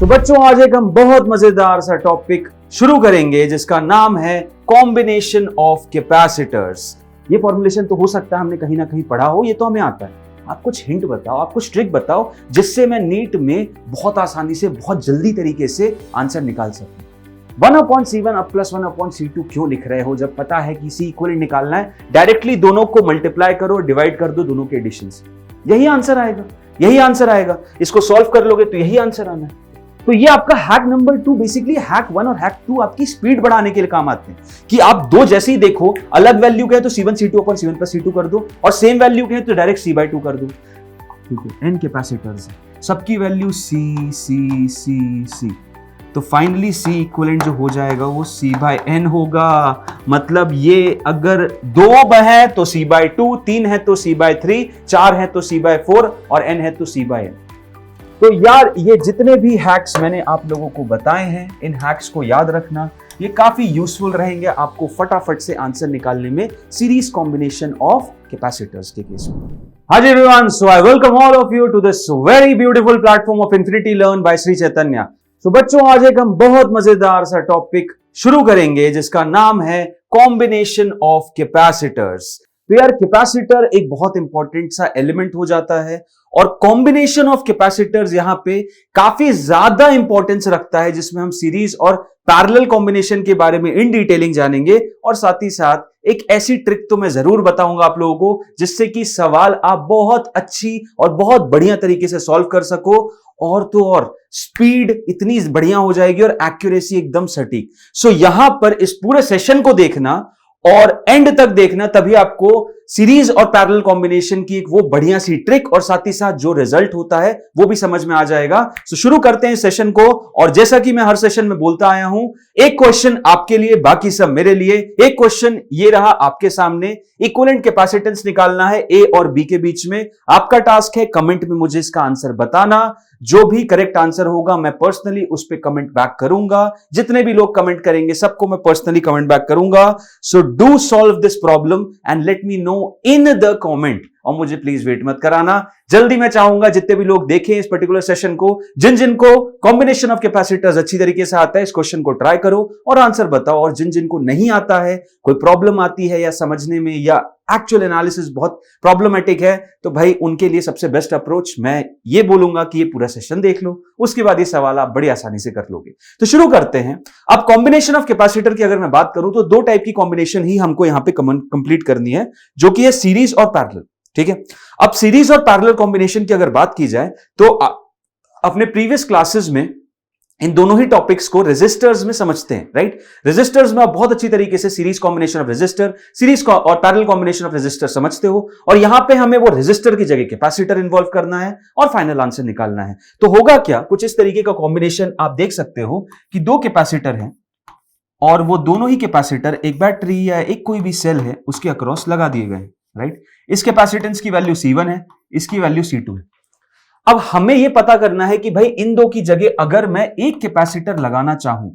तो बच्चों आज एक हम बहुत मजेदार सा टॉपिक शुरू करेंगे जिसका नाम है कॉम्बिनेशन ऑफ कैपेसिटर्स। ये फॉर्मुलेशन तो हो सकता है हमने कहीं ना कहीं पढ़ा हो, ये तो हमें आता है। आप कुछ हिंट बताओ, आप कुछ ट्रिक बताओ जिससे मैं नीट में बहुत आसानी से बहुत जल्दी तरीके से आंसर निकाल सकूं। 1/C1 अब प्लस 1/C2 क्यों लिख रहे हो जब पता है कि C इक्वलेंट निकालना है? डायरेक्टली दोनों को मल्टीप्लाई करो, डिवाइड कर दो दोनों के एडिशन से, यही आंसर आएगा, यही आंसर आएगा। इसको सॉल्व कर लोगे तो यही आंसर आना है। तो ये आपका हैक नंबर 2, बेसिकली हैक 1 और हैक 2 आपकी स्पीड बढ़ाने के लिए काम आते हैं कि आप दो जैसे ही देखो, अलग वैल्यू के है तो C1 C2/C1 + C2 कर दो, और सेम वैल्यू के है तो डायरेक्ट C/2 कर दो। ठीक है, n कैपेसिटर्स है, सबकी वैल्यू C। तो फाइनली C इक्विवेलेंट जो हो जाएगा वो C/n होगा। मतलब ये अगर 2 है तो C/2, 3 है तो C/3, 4 है तो C/4 और n है तो C/n। तो यार ये जितने भी हैक्स मैंने आप लोगों को बताए हैं, इन हैक्स को याद रखना, ये काफी यूजफुल रहेंगे आपको फटाफट से आंसर निकालने में सीरीज कॉम्बिनेशन ऑफ कैपेसिटर्स के केस में। हाँ जी everyone, so I welcome all of you to this very beautiful platform of infinity learn by Shri Chaitanya. तो बच्चों आज एक हम बहुत मजेदार सा टॉपिक शुरू करेंगे जिसका नाम है कॉम्बिनेशन ऑफ कैपेसिटर्स। तो यार कैपेसिटर एक बहुत इंपॉर्टेंट सा एलिमेंट हो जाता है और कॉम्बिनेशन ऑफ कैपेसिटर्स यहां पे काफी ज्यादा इंपॉर्टेंस रखता है, जिसमें हम सीरीज और पैरेलल कॉम्बिनेशन के बारे में इन डिटेलिंग जानेंगे। और साथ ही साथ एक ऐसी ट्रिक तो मैं जरूर बताऊंगा आप लोगों को जिससे कि सवाल आप बहुत अच्छी और बहुत बढ़िया तरीके से सॉल्व कर सको, और तो और स्पीड इतनी बढ़िया हो जाएगी और एक्यूरेसी एकदम सटीक। सो यहां पर इस पूरे सेशन को देखना और एंड तक देखना, तभी आपको सीरीज और पैरेलल कॉम्बिनेशन की एक वो बढ़िया सी ट्रिक और साथ ही साथ जो रिजल्ट होता है वो भी समझ में आ जाएगा। तो शुरू करते हैं इस सेशन को। और जैसा कि मैं हर सेशन में बोलता आया हूं, एक क्वेश्चन आपके लिए, बाकी सब मेरे लिए। एक क्वेश्चन ये रहा आपके सामने, इक्विवेलेंट कैपेसिटेंस निकालना है ए और बी के बीच में। आपका टास्क है कमेंट में मुझे इसका आंसर बताना। जो भी करेक्ट आंसर होगा मैं पर्सनली उस पर कमेंट बैक करूंगा। जितने भी लोग कमेंट करेंगे सबको मैं पर्सनली कमेंट बैक करूंगा। So do solve this problem and let me know in the comment, और मुझे प्लीज वेट मत कराना। जल्दी मैं चाहूंगा जितने भी लोग देखें इस पर्टिकुलर सेशन को, जिन जिन को कॉम्बिनेशन ऑफ कैपेसिटर्स अच्छी तरीके से आता है, इस क्वेश्चन को ट्राई करो और आंसर बताओ। और जिन जिन को नहीं आता है, कोई प्रॉब्लम आती है या समझने में या एक्चुअल एनालिसिस बहुत प्रॉब्लमेटिक है, तो भाई उनके लिए सबसे बेस्ट अप्रोच मैं ये बोलूंगा कि ये पूरा सेशन देख लो, उसके बाद ये सवाल आप बड़ी आसानी से कर लोगे। तो शुरू करते हैं। अब कॉम्बिनेशन ऑफ कैपेसिटर की अगर मैं बात करूं तो दो टाइप की कॉम्बिनेशन ही हमको यहां पे कंप्लीट करनी है, जो कि है सीरीज और पैरेलल। ठीक है, अब सीरीज और पैरेलल कॉम्बिनेशन की अगर बात की जाए तो अपने प्रीवियस क्लासेस में इन दोनों ही टॉपिक्स को रेजिस्टर्स में समझते हैं, राइट। रेजिस्टर्स में आप बहुत अच्छी तरीके से series combination of resistor, series और पैरेलल कॉम्बिनेशन ऑफ रेजिस्टर समझते हो, और यहां पे हमें वो रेजिस्टर की जगह कैपेसिटर इन्वॉल्व करना है और फाइनल आंसर निकालना है। तो होगा क्या, कुछ इस तरीके का कॉम्बिनेशन आप देख सकते हो कि दो कैपेसिटर हैं और वो दोनों ही कैपेसिटर एक बैटरी या एक कोई भी सेल है उसके अक्रॉस लगा दिए गए, राइट। इस कैपेसिटेंस की वैल्यू C1 है, इसकी वैल्यू C2 है। अब हमें यह पता करना है कि भाई इन दो की जगह अगर मैं एक कैपेसिटर लगाना चाहूं,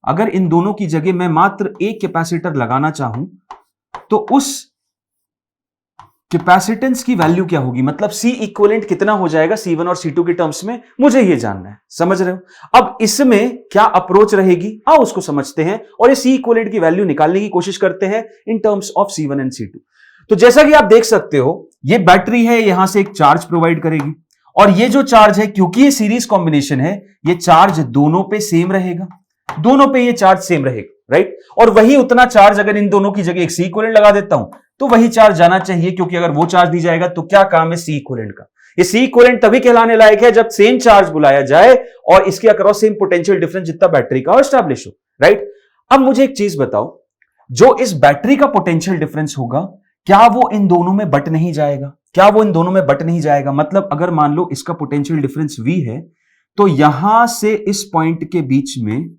अगर इन दोनों की जगह मैं मात्र एक कैपेसिटर लगाना चाहूं, तो उस कैपेसिटेंस की वैल्यू क्या होगी, मतलब C इक्विवेलेंट कितना हो जाएगा C1 और C2 के टर्म्स में, मुझे यह जानना है। समझ रहे हो? अब इसमें क्या अप्रोच रहेगी, आओ उसको समझते हैं और इस C इक्विवेलेंट की वैल्यू निकालने की कोशिश करते हैं in terms of C1 and C2। तो जैसा कि आप देख सकते हो, ये बैटरी है, यहां से एक चार्ज प्रोवाइड करेगी, और ये जो चार्ज है, क्योंकि ये सीरीज कॉम्बिनेशन है, ये चार्ज दोनों पे सेम रहेगा, दोनों पे ये चार्ज सेम रहेगा, राइट। और वही उतना चार्ज अगर इन दोनों की जगह एक C इक्विवेलेंट लगा देता हूं तो वही चार्ज जाना चाहिए, क्योंकि अगर वो चार्ज दी जाएगा तो क्या काम है C इक्विवेलेंट का। ये C इक्विवेलेंट तभी कहलाने लायक है जब सेम चार्ज बुलाया जाए और इसके अक्रॉस सेम पोटेंशियल डिफरेंस जितना बैटरी का एस्टैब्लिश हो, राइट। अब मुझे एक चीज बताओ, जो इस बैटरी का पोटेंशियल डिफरेंस होगा, क्या वो इन दोनों में बट नहीं जाएगा? क्या वो इन दोनों में बट नहीं जाएगा? मतलब अगर मान लो इसका पोटेंशियल डिफरेंस V है, तो यहां से इस पॉइंट के बीच में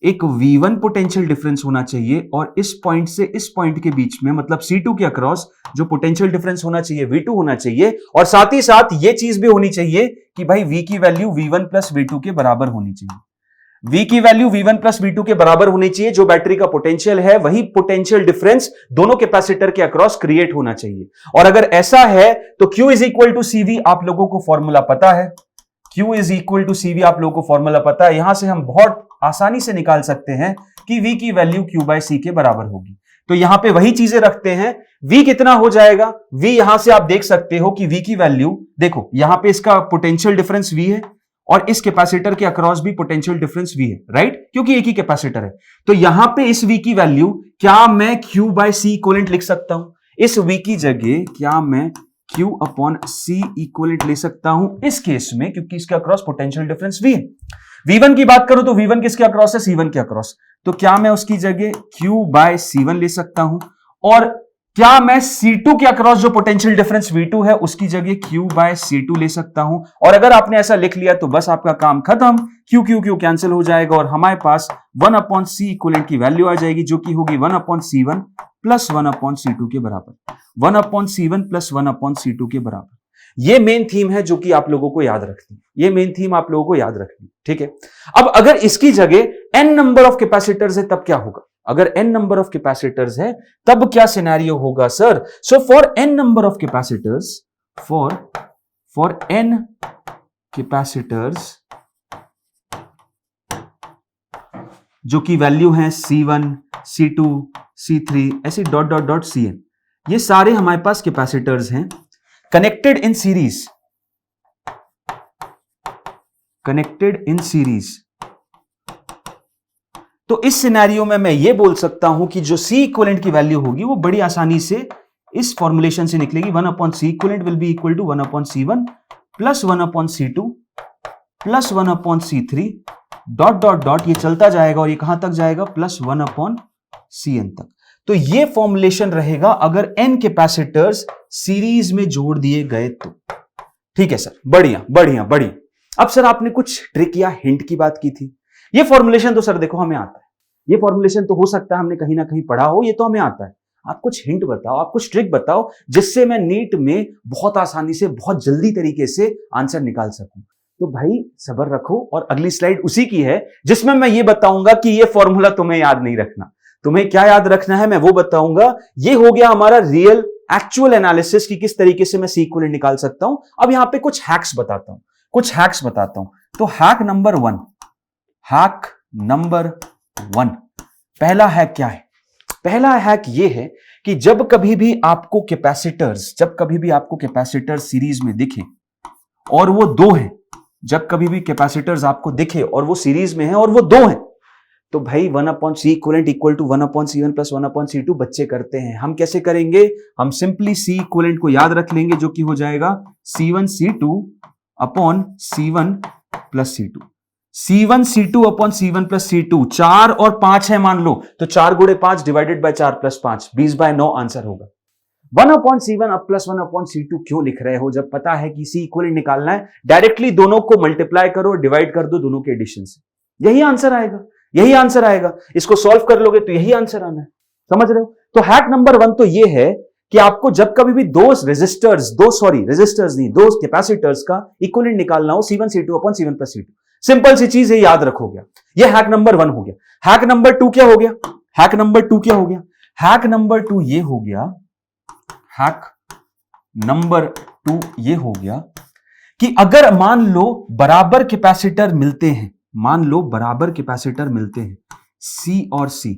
एक V1 पोटेंशियल डिफरेंस होना चाहिए, और इस पॉइंट से इस पॉइंट के बीच में, मतलब C2 के अक्रॉस जो पोटेंशियल डिफरेंस होना चाहिए V2 होना चाहिए। और साथ ही साथ ये चीज भी होनी चाहिए कि भाई V की वैल्यू V1 + V2 के बराबर होनी चाहिए। V की वैल्यू V1 + V2 के बराबर होनी चाहिए। जो बैटरी का पोटेंशियल है वही पोटेंशियल डिफरेंस दोनों कैपेसिटर के अक्रॉस क्रिएट होना चाहिए। और अगर ऐसा है तो Q = CV आप लोगों को फॉर्मूला पता है, Q is equal to CV, आप लोगों को फॉर्मूला पता है, यहां से हम बहुत आसानी से निकाल सकते हैं कि V की वैल्यू Q बाय C के बराबर होगी। तो यहां पे वही चीजें रखते हैं। V कितना हो जाएगा, V यहां से आप देख सकते हो कि V की वैल्यू देखो, यहां पे इसका पोटेंशियल डिफरेंस V है और इस कैपेसिटर के अक्रॉस भी पोटेंशियल डिफरेंस V है, राइट, क्योंकि एक ही कैपेसिटर है। तो यहां पे इस V की वैल्यू क्या मैं Q बाय C इक्विवेलेंट लिख सकता हूं? इस V की जगह क्या मैं Q अपॉन C इक्विवेलेंट ले सकता हूं इस केस में, क्योंकि इसके अक्रॉस पोटेंशियल डिफरेंस V है। V1 की बात करूं तो V1 किसके अक्रॉस है? C1 के अक्रॉस। तो क्या मैं उसकी जगह Q बाय C1 ले सकता हूं, और क्या मैं C2 के अक्रॉस जो पोटेंशियल डिफरेंस V2 है उसकी जगह Q बाय C2 ले सकता हूं? और अगर आपने ऐसा लिख लिया तो बस आपका काम खत्म, Q कैंसिल हो जाएगा और हमारे पास 1 अपॉन C इक्विवेलेंट की वैल्यू आ जाएगी, जो कि होगी 1 upon C1 plus 1 upon C2 के बराबर। 1 upon C1 plus 1 upon C2 के बराबर। ये मेन थीम है जो कि आप लोगों को याद रखनी, ये मेन थीम आप लोगों को याद रखनी, ठीक है। अब अगर इसकी जगह n नंबर ऑफ कैपेसिटर्स है तब क्या होगा? अगर n नंबर ऑफ कैपेसिटर्स है तब क्या सिनेरियो होगा sir? So for n number of capacitors, for n capacitors जो की वैल्यू है C1, C2, C3 ऐसी डॉट डॉट डॉट Cn, ये सारे हमारे पास कैपेसिटर्स हैं connected in series, connected in series. तो इस सिनेरियो में मैं ये बोल सकता हूं कि जो C इक्विवेलेंट की वैल्यू होगी वो बड़ी आसानी से इस फॉर्मुलेशन से निकलेगी। 1 upon C equivalent will be equal to 1 upon C1 plus 1 upon C2 plus 1 upon C3 dot dot dot, ये चलता जाएगा और ये कहां तक जाएगा? प्लस 1 अपॉन Cn तक। तो ये फॉर्मुलेशन रहेगा अगर n कैपेसिटर्स सीरीज में जोड़ दिए गए तो। ठीक है सर, बढ़िया बढ़िया बढ़िया। अब सर आपने कुछ ट्रिक या हिंट की बात की थी। ये फॉर्मुलेशन तो सर देखो हमें आता है, ये फॉर्मुलेशन तो हो सकता है हमने कहीं ना कहीं पढ़ा हो, ये तो हमें आता है। आप कुछ हिंट बताओ, आप कुछ ट्रिक बताओ जिससे मैं नीट में बहुत आसानी से, बहुत जल्दी तरीके से आंसर निकाल सकूं। तो भाई सब्र रखो, और अगली स्लाइड उसी की है जिसमें मैं ये बताऊंगा कि ये फॉर्मूला तुम्हें याद नहीं रखना। तुम्हें क्या याद रखना है मैं वो बताऊंगा। ये हो गया हमारा रियल एक्चुअल एनालिसिस की किस तरीके से मैं C इक्विवेलेंट निकाल सकता हूं। अब यहां पे कुछ हैक्स बताता हूं, कुछ हैक्स बताता हूं। तो हैक नंबर 1, हैक नंबर 1, पहला हैक क्या है? पहला हैक ये है कि जब कभी भी आपको कैपेसिटर्स सीरीज में दिखे और वो 2 हैं, जब कभी भी कैपेसिटर्स आपको दिखे और वो सीरीज में है और वो 2 हैं, तो भाई 1 upon C equivalent equal to 1 upon C1 plus 1 upon C2 बच्चे करते हैं। हम कैसे करेंगे? हम सिंपली C इक्विवेलेंट को याद रख लेंगे, जो कि हो जाएगा C1 C2 upon C1 plus C2। C1 C2 upon C1 plus C2, 4 और 5 है मान लो, तो 4 गुणे 5 डिवाइडेड बाय 4 प्लस 5, 20/9 आंसर होगा। 1 अपॉन C1 अब प्लस 1 अपॉन C2 क्यों लिख रहे हो जब पता है कि C इक्विवेलेंट निकालना है? डायरेक्टली दोनों को मल्टीप्लाई करो, डिवाइड कर दो दोनों के एडिशन से, यही आंसर आएगा, यही आंसर आएगा। इसको सॉल्व कर लोगे तो यही आंसर आना है, समझ रहे हो? तो हैक नंबर 1 तो ये है कि आपको जब कभी भी दो कैपेसिटर्स का इक्विवेलेंट निकालना हो, C1 C2 upon C1 plus C2, simple सी चीज है, याद रखोगे। ये हैक नंबर 1 हो गया। हैक नंबर 2 क्या हो गया? हैक नंबर 2 क्या हो गया? हैक नंबर 2 ये हो गया, हैक नंबर 2 ये हो गया कि अगर मान लो बराबर कैपेसिटर मिलते हैं, मान लो बराबर कैपेसिटर मिलते हैं C और C,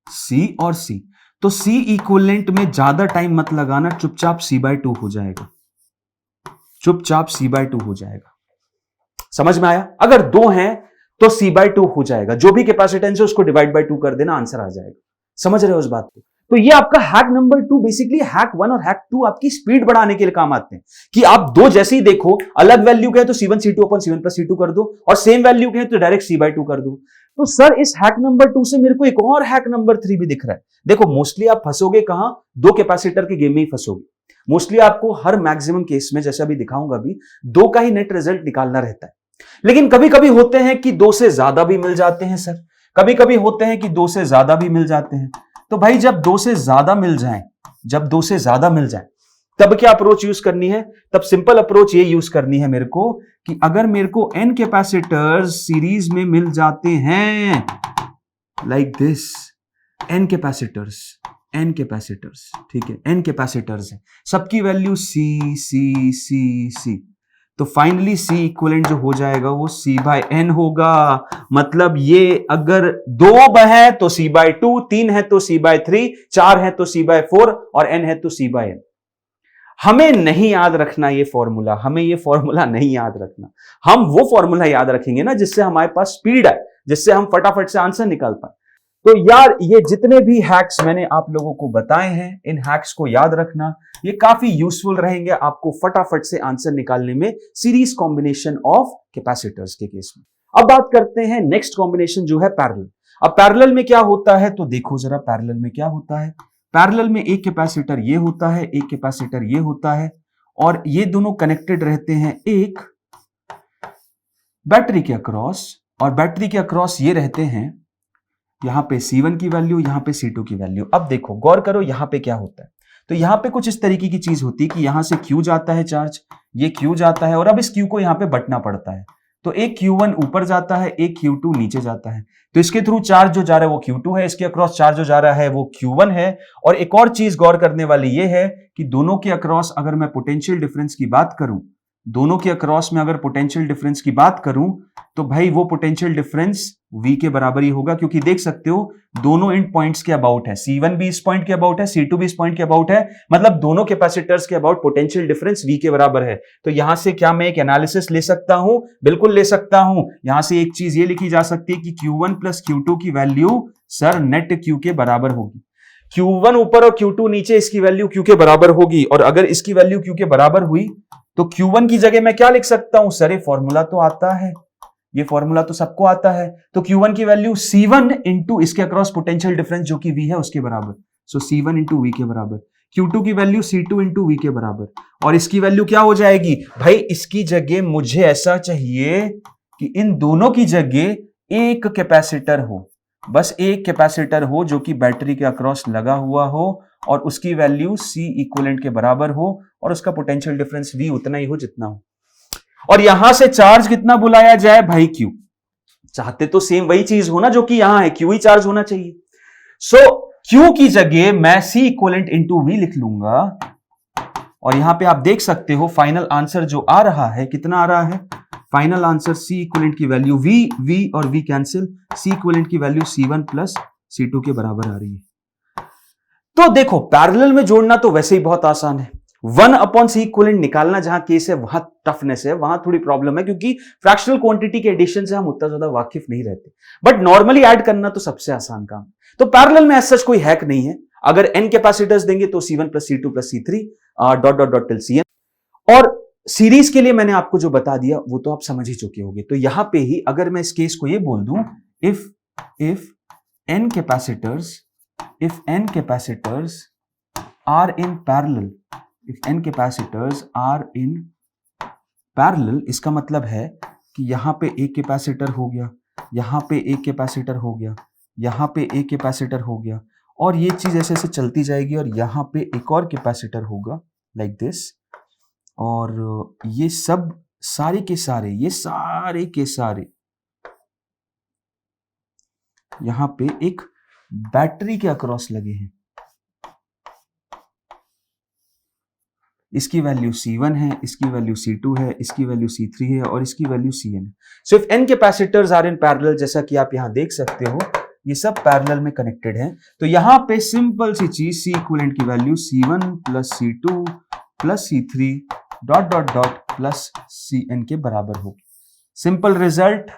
C और C, तो C इक्विवेलेंट में ज्यादा टाइम मत लगाना, चुपचाप C/2 हो जाएगा, चुपचाप C/2 हो जाएगा। समझ में आया? अगर 2 हैं तो C/2 हो जाएगा, जो भी कैपेसिटेंस है उसको डिवाइड बाय 2 कर देना, आंसर आ जाएगा। समझ रहे हो इस बात को? तो ये आपका हैक नंबर 2, बेसिकली हैक 1 और हैक 2 आपकी स्पीड बढ़ाने के लिए काम आते हैं कि आप 2 जैसे ही देखो, अलग वैल्यू के हैं तो C1 C2 upon C1 plus C2 कर दो, और सेम वैल्यू के हैं तो डायरेक्ट C/2 कर दो। तो सर इस हैक नंबर 2 से मेरे को एक और हैक नंबर 3 भी दिख रहा है। देखो मोस्टली आप फंसोगे कहां? 2 कैपेसिटर के गेम में ही फंसोगे। मोस्टली आपको हर मैक्सिमम केस में, जैसे अभी दिखाऊंगा भी, 2 का ही नेट रिजल्ट निकालना रहता है। लेकिन कभी कभी होते हैं कि 2 से ज्यादा भी मिल जाते हैं सर, कभी कभी होते हैं कि 2 से ज्यादा भी मिल जाते हैं। तो भाई जब 2 से ज्यादा मिल जाए, जब 2 से ज्यादा मिल जाए, तब क्या अप्रोच यूज करनी है? तब सिंपल अप्रोच ये यूज करनी है मेरे को कि अगर मेरे को n कैपेसिटर्स सीरीज में मिल जाते हैं लाइक दिस, n कैपेसिटर्स, ठीक है, n कैपेसिटर्स हैं, सबकी value C C C C, तो फाइनली C इक्विवेलेंट जो हो जाएगा वो C/n होगा। मतलब ये अगर 2 है तो C/2, 3 है तो C/3, 4 है तो C/4 और n है तो C/n। हमें नहीं याद रखना ये फॉर्मूला, हमें ये फॉर्मूला नहीं याद रखना। हम वो फॉर्मूला याद रखेंगे ना जिससे हमारे पास स्पीड है, जिससे हम फटाफट से आंसर निकाल पाए। तो यार ये जितने भी हैक्स मैंने आप लोगों को बताए हैं, इन हैक्स को याद रखना, ये काफी यूजफुल रहेंगे आपको फटाफट से आंसर निकालने में सीरीज कॉम्बिनेशन ऑफ कैपेसिटर्स के केस में। अब बात करते हैं नेक्स्ट कॉम्बिनेशन जो है पैरेलल। अब पैरेलल में क्या होता है, तो देखो जरा पैरेलल में क्या होता है। पैरेलल में एक कैपेसिटर ये होता है, एक कैपेसिटर ये होता है, और ये दोनों कनेक्टेड रहते हैं एक बैटरी के अक्रॉस, और बैटरी के अक्रॉस ये रहते हैं यहां पे C1 की वैल्यू, यहां पे C2 की वैल्यू। अब देखो गौर करो यहां पे क्या होता है, तो यहां पे कुछ इस तरीके की चीज होती है कि यहां से Q जाता है चार्ज, ये Q जाता है, और अब इस Q को यहां पे बंटना पड़ता है। तो एक Q1 ऊपर जाता है, एक Q2 नीचे जाता है। तो इसके थ्रू चार्ज जो जा रहा है वो Q2 है, इसके अक्रॉस चार्ज जो जा रहा है वो Q1 है। और एक और चीज गौर करने वाली ये है कि दोनों के अक्रॉस अगर मैं पोटेंशियल डिफरेंस की बात करूं, दोनों के अक्रॉस में अगर पोटेंशियल डिफरेंस की बात करूं, तो भाई वो पोटेंशियल डिफरेंस V के बराबर ही होगा, क्योंकि देख सकते हो दोनों एंड पॉइंट्स के अबाउट है। C1 भी इस पॉइंट के अबाउट है, C2 भी इस पॉइंट के अबाउट है, मतलब दोनों कैपेसिटर्स के अबाउट पोटेंशियल डिफरेंस V के बराबर है। तो यहां से क्या मैं एक एनालिसिस ले सकता हूं? बिल्कुल ले सकता हूं। यहां से एक चीज ये लिखी जा सकती है कि Q1 प्लस Q2 की वैल्यू सर नेट Q के बराबर होगी। Q1 ऊपर और Q2 नीचे, इसकी वैल्यू Q के बराबर होगी। और अगर इसकी वैल्यू Q के बराबर हुई तो Q1 की जगह मैं क्या लिख सकता हूं? सर ये फॉर्मूला तो आता है, ये फॉर्मूला तो सबको आता है। तो Q1 की वैल्यू C1 इंटू इसके अक्रॉस पोटेंशियल डिफरेंस जो कि V है उसके बराबर, सो C1 इंटू V के बराबर। Q2 की वैल्यू C2 इंटू V के बराबर, और इसकी वैल्यू क्या हो जाएगी भाई? इसकी जगह मुझे ऐसा चाहिए कि इन दोनों की जगह एक कैपेसिटर हो, बस एक कैपेसिटर हो जो कि बैटरी के अक्रॉस लगा हुआ हो, और उसकी वैल्यू C इक्विवेलेंट के बराबर हो, और उसका पोटेंशियल डिफरेंस V उतना ही हो जितना हो। और यहां से चार्ज कितना बुलाया जाए भाई? Q। चाहते तो सेम वही चीज हो ना जो कि यहां है, Q ही चार्ज होना चाहिए। सो Q की जगह मैं C इक्विवेलेंट इंटू V लिख लूंगा, और यहां पे आप देख सकते हो फाइनल आंसर जो आ रहा है कितना आ रहा है? फाइनल आंसर C इक्विवेलेंट की वैल्यू V और V कैंसिल, C इक्विवेलेंट की वैल्यू C1 प्लस C2 के बराबर आ रही है। तो देखो पैरेलल में जोड़ना तो वैसे ही बहुत आसान है। 1/C इक्विवेलेंट निकालना जहां केस है वहां टफनेस है, वहां थोड़ी प्रॉब्लम है, क्योंकि फ्रैक्शनल क्वांटिटी के एडिशन से हम उतना ज्यादा वाकिफ नहीं रहते। बट नॉर्मली ऐड करना तो सबसे आसान काम। तो पैरेलल में ऐसा कोई हैक नहीं है। अगर n कैपेसिटर्स देंगे तो C1 plus C2 plus C3 dot dot dot till Cn। और सीरीज के लिए मैंने आपको जो बता दिया वो तो आप समझ ही चुके होंगे। तो यहां पे ही अगर मैं इस केस को ये बोल दूं, if n capacitors are in parallel, if n capacitors are in parallel, इसका मतलब है कि यहां पे एक कैपेसिटर हो गया, यहां पे एक कैपेसिटर हो गया, यहां पे एक कैपेसिटर हो गया, और ये चीज ऐसे ऐसे चलती जाएगी, और यहां पे एक और कैपेसिटर होगा लाइक दिस, और ये सब सारे के सारे, ये सारे के सारे यहां पे एक बैटरी के अक्रॉस लगे हैं। इसकी वैल्यू C1 है, इसकी वैल्यू C2 है, इसकी वैल्यू C3 है, और इसकी वैल्यू Cn है। So if n capacitors are in parallel, जैसा कि आप यहां देख सकते हो ये सब पैरेलल में कनेक्टेड है, तो यहां पे सिंपल सी चीज C इक्विवेलेंट की value C1 plus C2 plus C3 dot dot dot plus Cn के बराबर होगी। सिंपल रिजल्ट,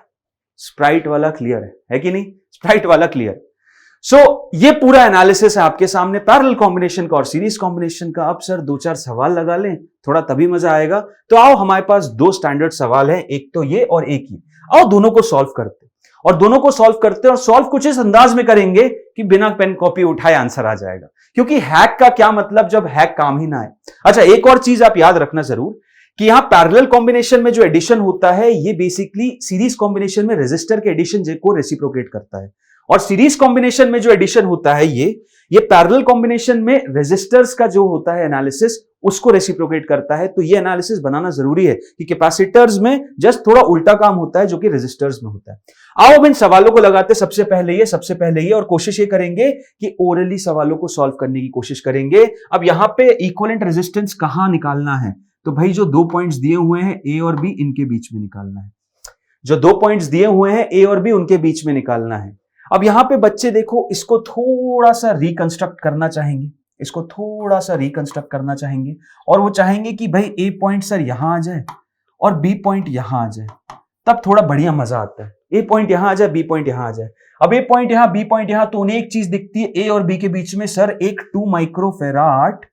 स्प्राइट वाला क्लियर है कि नहीं? स्प्राइट वाला क्लियर। सो ये पूरा एनालिसिस है आपके सामने पैरेलल कॉम्बिनेशन का और सीरीज कॉम्बिनेशन का। अब सर 2-4 सवाल लगा लें, थोड़ा तभी मजा आएगा। तो आओ, हमारे पास 2 स्टैंडर्ड सवाल है, एक तो ये और एक ही। आओ दोनों को सॉल्व करते, और दोनों को सॉल्व करते और सॉल्व कुछ इस अंदाज में करेंगे कि बिना पेन कॉपी उठाए आंसर आ जाएगा। क्योंकि हैक का क्या मतलब जब हैक काम ही ना आए। अच्छा, एक और चीज आप याद रखना जरूर कि यहां पैरेलल कॉम्बिनेशन में जो एडिशन होता है ये बेसिकली सीरीज कॉम्बिनेशन में रेजिस्टर के एडिशन को रेसिप्रोकेट करता है, और सीरीज कॉम्बिनेशन में जो एडिशन होता है ये पैरेलल कॉम्बिनेशन में रेजिस्टर्स का जो होता है एनालिसिस उसको रेसिप्रोकेट करता है। तो ये एनालिसिस बनाना जरूरी है कि कैपेसिटर्स में जस्ट थोड़ा उल्टा काम होता है जो कि रेजिस्टर्स में होता है। आओ अब इन सवालों को लगाते, सबसे पहले ये, और कोशिश ये करेंगे कि ओरली सवालों को सॉल्व करने की कोशिश करेंगे। अब यहां पे इक्विवेलेंट रेजिस्टेंस कहां निकालना है? तो भाई जो 2 पॉइंट्स दिए हुए हैं ए और बी, इनके बीच में निकालना है। जो 2 पॉइंट्स दिए हुए हैं ए और बी, उनके बीच में निकालना है। अब यहां पे बच्चे देखो, इसको थोड़ा सा रिकंस्ट्रक्ट करना चाहेंगे, इसको थोड़ा सा रिकंस्ट्रक्ट करना चाहेंगे, और वो चाहेंगे कि भाई ए पॉइंट सर यहां आ जाए और बी पॉइंट यहां आ जाए, तब थोड़ा बढ़िया मजा आता है। ए पॉइंट यहां आ जाए, बी पॉइंट यहां आ जाए। अब ए पॉइंट यहां, बी पॉइंट यहां, तो उन्हें एक चीज दिखती है ए और बी के बीच में, सर एक 2 माइक्रोफेराड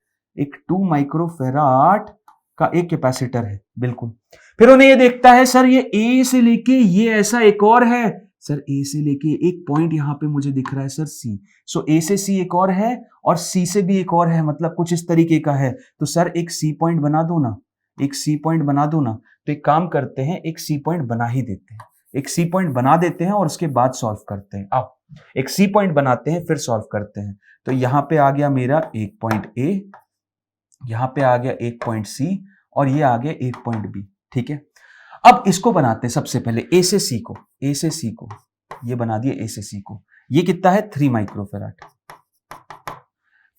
का एक कैपेसिटर है, बिल्कुल। फिर उन्हें ये देखता है सर ये ए से लेके ये ऐसा एक और है, सर ए से लेके एक पॉइंट यहां पे मुझे दिख रहा है सर सी, सो ए से सी एक और है और सी से भी एक और है, मतलब कुछ इस तरीके का है। तो सर एक सी पॉइंट बना दो ना, एक सी पॉइंट बना दो ना। तो एक काम करते हैं, एक सी पॉइंट बना ही देते हैं, एक सी पॉइंट बना देते हैं और उसके बाद सॉल्व करते हैं। आओ एक सी पॉइंट बनाते हैं फिर सॉल्व करते हैं। तो यहां पे आ गया मेरा एक पॉइंट ए, यहां पे आ गया एक पॉइंट सी और ये आ गया एक पॉइंट बी, ठीक है। अब इसको बनाते हैं सबसे पहले ए से सी को, ए से सी को ये बना दिया, ए से सी को ये कितना है 3 माइक्रोफेराड।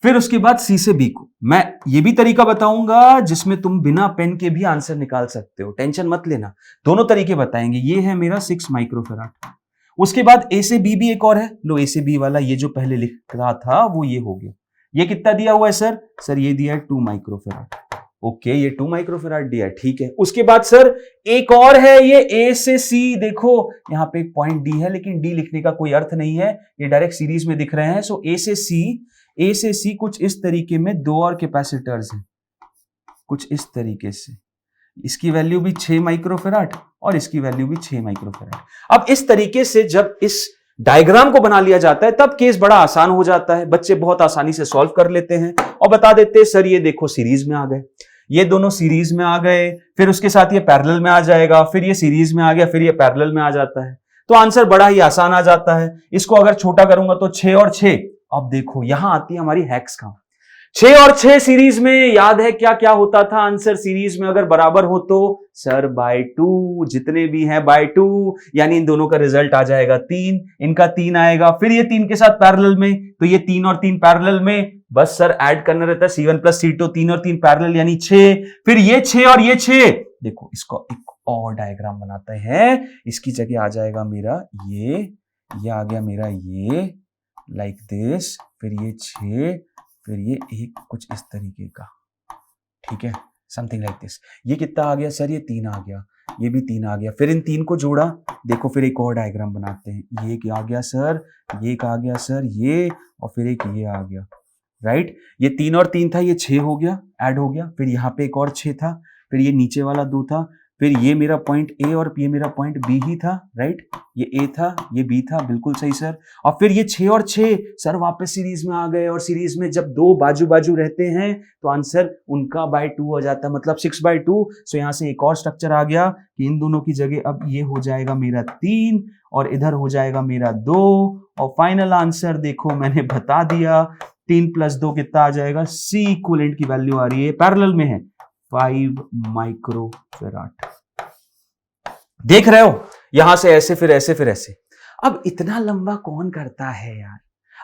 फिर उसके बाद सी से बी को मैं ये भी तरीका बताऊंगा जिसमें तुम बिना पेन के भी आंसर निकाल सकते हो, टेंशन मत लेना, दोनों तरीके बताएंगे। ये है मेरा 6 माइक्रोफेराड। उसके बाद ए से बी भी एक और है, लो ए से बी वाला ये जो पहले लिख रहा था वो ये हो गया। ये कितना दिया हुआ है सर? सर ये दिया है 2 माइक्रोफेराड। ओके, ये 2 माइक्रोफेराड दिया है, ठीक है। उसके बाद सर एक और है, ये ए से सी, देखो यहां पे एक पॉइंट डी है लेकिन डी लिखने का कोई अर्थ नहीं है, ये डायरेक्ट सीरीज में दिख रहे हैं। सो ए से सी कुछ इस तरीके में 2 और कैपेसिटर्स हैं, कुछ इस तरीके से। इसकी वैल्यू भी 6 माइक्रोफेराड और इसकी वैल्यू भी 6 माइक्रोफेराड। अब इस तरीके से जब इस डायग्राम को बना लिया जाता है तब केस बड़ा आसान हो जाता है, बच्चे बहुत आसानी से सॉल्व कर लेते हैं और बता देते हैं सर ये देखो सीरीज में आ गए, ये दोनों सीरीज में आ गए, फिर उसके साथ ये पैरेलल में आ जाएगा, फिर ये सीरीज में आ गया, फिर ये पैरेलल में आ जाता है, तो आंसर बड़ा ही आसान आ जाता है। इसको अगर छोटा करूंगा तो 6 और 6, अब देखो यहां आती है हमारी हैक्स काम। 6 और 6 सीरीज में याद है क्या क्या होता था? आंसर सीरीज में अगर बराबर हो तो सर बाय 2, जितने भी हैं बाय 2, यानी इन दोनों का रिजल्ट आ जाएगा 3, इनका 3 आएगा, फिर ये 3 के साथ पैरेलल में, तो ये 3 और 3 पैरेलल में, बस सर ऐड करना रहता है C1 प्लस C2, 3 और 3 पैरेलल यानी 6, फिर ये 6 और ये 6। देखो इसको एक और डायग्राम बनाते हैं, इसकी जगह आ जाएगा मेरा ये आ गया मेरा ये लाइक दिस, फिर ये 6, फिर ये एक कुछ इस तरीके का, ठीक है, समथिंग लाइक दिस। ये कितना आ गया सर? ये 3 आ गया, ये भी 3 आ गया, फिर इन 3 को जोड़ा, देखो फिर एक और डायग्राम बनाते हैं। ये आ गया सर, ये एक आ गया सर, ये, और फिर एक ये आ गया, राइट। ये 3 और 3 था, ये 6 हो गया, ऐड हो गया, फिर यहाँ पे एक और 6 था, फिर ये नीचे वाला 2 था, फिर ये मेरा पॉइंट ए और ये मेरा पॉइंट बी ही था, राइट। ये ए था, ये बी था, बिल्कुल सही सर। और फिर ये 6 और 6 सर वापस सीरीज में आ गए, और सीरीज में जब 2 बाजू बाजू रहते हैं तो आंसर उनका बाय 2 हो जाता है, मतलब 6/2। सो यहां से एक और स्ट्रक्चर आ गया कि इन दोनों की जगह अब ये हो जाएगा मेरा 3 और इधर हो जाएगा मेरा 2, और फाइनल आंसर देखो मैंने बता दिया, 3 + 2 कितना आ जाएगा? C इक्विवेलेंट की वैल्यू आ रही है, पैरेलल में है 5 माइक्रोफेराड। देख रहे हो, यहां से ऐसे फिर ऐसे फिर ऐसे। अब इतना लंबा कौन करता है यार?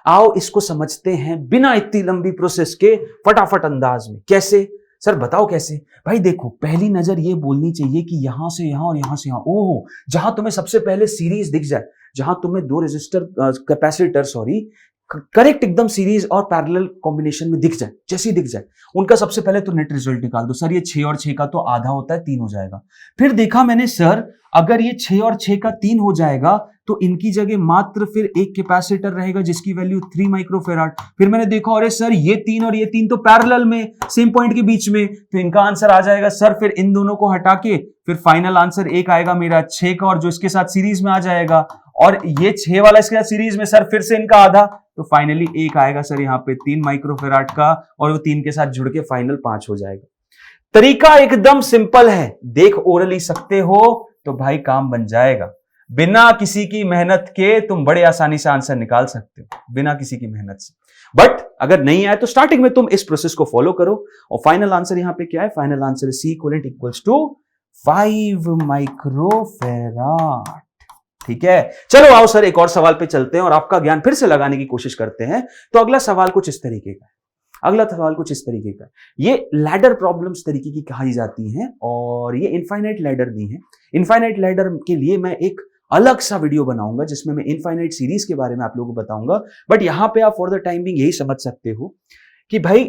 आओ इसको समझते हैं बिना इतनी लंबी प्रोसेस के, फटाफट अंदाज में। कैसे सर? बताओ कैसे? भाई देखो, पहली नजर ये बोलनी चाहिए कि यहां से यहां और यहां से यहां, ओहो, जहां तुम्हें सबसे पहले सीरीज दिख जाए, जहां तुम्हें 2 रेजिस्टर कैपेसिटर करेक्ट एकदम सीरीज और पैरेलल कॉम्बिनेशन में दिख जाए, जैसे ही दिख जाए उनका सबसे पहले तो नेट रिजल्ट निकाल दो। सर ये 6 और 6 का तो आधा होता है, 3 हो जाएगा। फिर देखा मैंने सर अगर ये 6 और 6 का 3 हो जाएगा तो इनकी जगह मात्र फिर एक कैपेसिटर रहेगा जिसकी वैल्यू 3 माइक्रोफेराड। फिर मैंने देखा अरे सर ये 3 और ये 3 तो पैरेलल में, सेम पॉइंट के बीच में, तो इनका आंसर आ जाएगा सर फिर इन दोनों को हटा के फिर फाइनल आंसर एक आएगा मेरा 6 का, और जो इसके साथ सीरीज में आ जाएगा, और ये 6 वाला इसके साथ सीरीज में सर फिर से इनका आधा, तो फाइनली एक आएगा सर यहाँ पे 3 माइक्रोफेराड का, और वो 3 के साथ जुड़ के फाइनल 5 हो जाएगा। तरीका एकदम सिंपल है, देख ओरली सकते हो तो भाई काम बन जाएगा। बिना किसी की मेहनत के तुम बड़े आसानी से आंसर निकाल सकते हो, बिना किसी की मेहनत से। बट अगर नहीं आए तो स्टार्टिंग में तुम इस प्रोसेस को फॉलो करो, और फाइनल आंसर यहां पे क्या है? Final answer C equivalent equals to 5 microfarad. ठीक है, चलो आओ सर एक और सवाल पे चलते हैं और आपका ज्ञान फिर से लगाने की कोशिश करते हैं। तो अगला सवाल कुछ इस तरीके का है। अगला सवाल कुछ इस तरीके का, ये लैडर प्रॉब्लम्स तरीके की कही जाती हैं और ये इनफाइनाइट लैडर नहीं है। इनफाइनाइट लैडर के लिए मैं एक अलग सा वीडियो बनाऊंगा जिसमें मैं इनफाइनाइट सीरीज के बारे में आप लोगों को बताऊंगा। बट यहां पे आप फॉर द टाइम बिंग यही समझ सकते हो कि भाई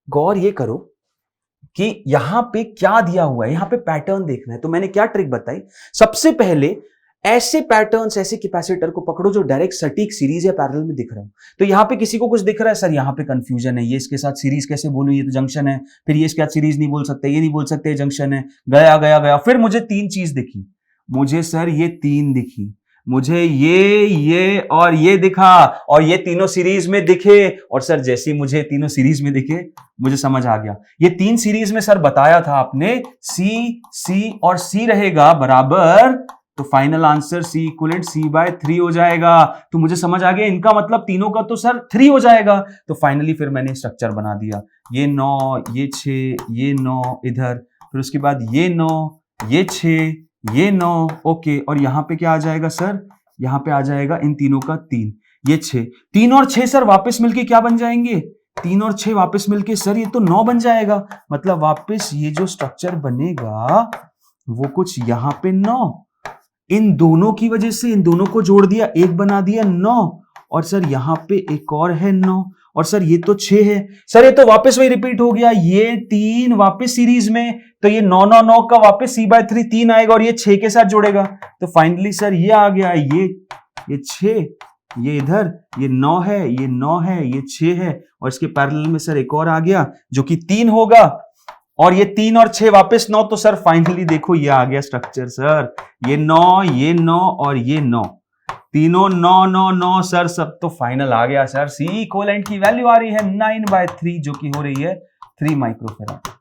गौर ये करो कि यहां पे क्या दिया हुआ है, यहां पे पैटर्न देखना है। तो मैंने क्या ट्रिक बताई, सबसे पहले ऐसे पैटर्न्स, ऐसे कैपेसिटर को पकड़ो जो डायरेक्ट सटीक सीरीज या पैरेलल में दिख रहा हो। तो यहां पे किसी को कुछ दिख रहा है, सर यहां पे कंफ्यूजन है, ये इसके साथ सीरीज कैसे बोलूं, ये तो जंक्शन है, फिर ये इसके साथ सीरीज नहीं बोल सकते, ये नहीं बोल सकते जंक्शन है, गया गया गया। फिर मुझे 3 चीज दिखी, मुझे सर ये 3 दिखी, मुझे ये और ये दिखा, और ये तीनों सीरीज में दिखे। और सर जैसे मुझे तीनों सीरीज में दिखे मुझे समझ आ गया, ये 3 सीरीज में सर बताया था आपने सी और सी रहेगा बराबर, तो final answer C equivalent C/3 हो जाएगा। तो मुझे समझ आ गया इनका मतलब तीनों का तो सर 3 हो जाएगा। तो फाइनली फिर मैंने स्ट्रक्चर बना दिया, ये 9, ये 6, ये 9 इधर, फिर उसके बाद ये 9, ये 6, ये 9, ओके। और यहां पे क्या आ जाएगा सर, यहां पे आ जाएगा इन तीनों का 3, ये 6, 3 और 6 सर वापस मिलके क्या बन जाएंगे, 3 और 6 वापस मिलके सर ये तो 9 बन जाएगा। मतलब वापस ये जो स्ट्रक्चर बनेगा वो कुछ यहां पे 9, इन दोनों की वजह से इन दोनों को जोड़ दिया, एक बना दिया 9, और सर यहां पे एक और है 9, और सर ये तो 6 है। सर ये तो वापस वही रिपीट हो गया, ये 3 वापस सीरीज में, तो ये 9 9 9 का वापस C/3 3 आएगा और ये 6 के साथ जोड़ेगा। तो फाइनली सर ये आ गया, ये 6, ये इधर, ये 9 है, ये 9 है, ये 6 है, और इसके पैरेलल में सर एक और आ गया जो कि 3 होगा, और ये 3 और 6 वापस 9। तो सर फाइनली देखो ये आ गया स्ट्रक्चर सर, ये 9, ये 9 और ये 9, तीनों 9 9 9 सर, सब तो फाइनल आ गया सर। C इक्विवेलेंट की वैल्यू आ रही है 9/3 जो कि हो रही है 3 माइक्रोफैराड।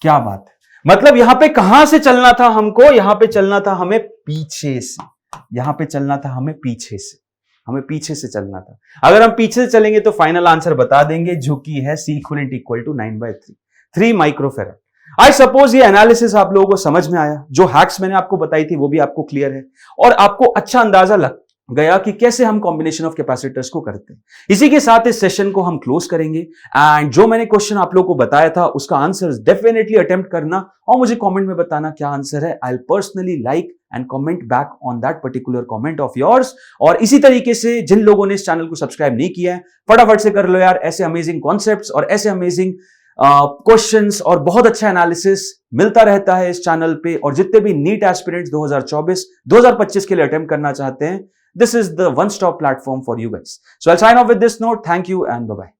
क्या बात है, मतलब यहां पे कहां से चलना था हमको, यहां पे चलना था हमें पीछे से, यहां पे चलना था हमें पीछे से, हमें पीछे से चलना था। अगर हम पीछे से चलेंगे तो फाइनल आंसर बता देंगे जो कि है C equivalent equal to 9/3, 3 microfarad. I suppose ये एनालिसिस आप लोगों को समझ में आया, जो हैक्स मैंने आपको बताई थी वो भी आपको क्लियर है, और आपको अच्छा अंदाजा लग गया कि कैसे हम कॉम्बिनेशन ऑफ कैपेसिटर्स को करते हैं। इसी के साथ इस सेशन को हम क्लोज करेंगे, एंड जो मैंने क्वेश्चन आप लोगों को बताया था उसका आंसर डेफिनेटली अटेम्प्ट करना और मुझे कमेंट में बताना क्या आंसर है। I will personally like and comment back on that particular comment of yours. और इसी तरीके से जिन लोगों ने इस चैनल को सब्सक्राइब नहीं किया है फटाफट से कर लो यार, ऐसे अमेजिंग कॉन्सेप्ट्स और ऐसे अमेजिंग क्वेश्चंस और बहुत अच्छा एनालिसिस मिलता रहता है इस चैनल पे। और जितने भी नीट एस्पिरेंट्स 2024-2025 के लिए अटेम्प्ट करना चाहते हैं, this is the one stop platform for you guys. So I'll sign off with this note. Thank you and bye bye.